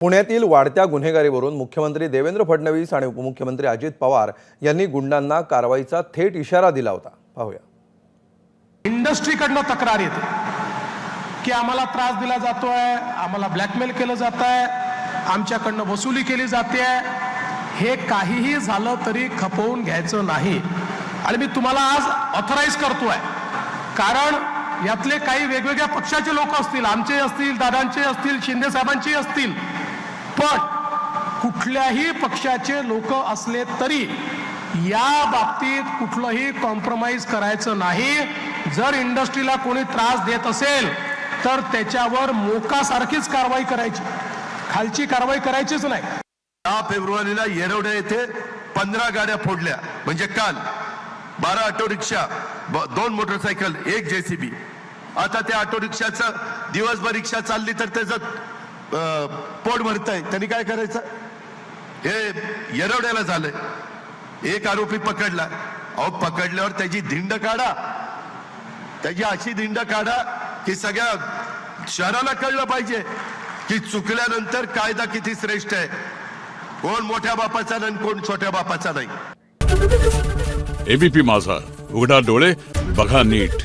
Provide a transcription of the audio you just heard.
पुण्यातील वाढत्या गुन्हेगारीवरून मुख्यमंत्री देवेंद्र फडणवीस आणि उपमुख्यमंत्री अजित पवार यांनी गुंडांना कारवाईचा थेट इशारा दिला होता. पाहूया. इंडस्ट्रीकडनं तक्रार येते की आम्हाला त्रास दिला जातोय, आम्हाला ब्लॅकमेल केलं जात आहे, आमच्याकडनं वसुली केली जाते. हे काहीही झालं तरी खपवून घ्यायचं नाही. आणि मी तुम्हाला आज ऑथराईज करतोय, कारण यातले काही वेगवेगळ्या पक्षाचे लोक असतील, आमचे असतील, दादांचे असतील, शिंदे साहेबांचे असतील, पण कुठल्याही पक्षाचे लोक असले तरी या बाबतीत कुठलंही कॉम्प्रोमाइज करायचं नाही. जर इंडस्ट्रीला कोणी त्रास देत असेल तर त्याच्यावर मोकासारखीच कारवाई करायची, खालची कारवाई करायचीच नाही. 10 फेब्रुवारीला येरवडे येथे 15 गाड्या फोडल्या, म्हणजे काल 12 ऑटो रिक्षा, 2 मोटरसायकल, 1 जेसीबी. आता त्या ऑटो रिक्षाचं दिवसभर रिक्षा चालली तर त्याचं पोट भरतंय, त्यांनी काय करायचं? हे येरवड्याला झालंय. एक आरोपी पकडला, अहो पकडल्यावर त्याची धिंड काढा, त्याची अशी धिंड काढा की सगळ्या शहराला कळलं पाहिजे की चुकल्यानंतर कायदा किती श्रेष्ठ आहे. कोण मोठ्या बापाचा नाही, कोण छोट्या बापाचा नाही. एबीपी माझा, उघडा डोळे बघा नीट.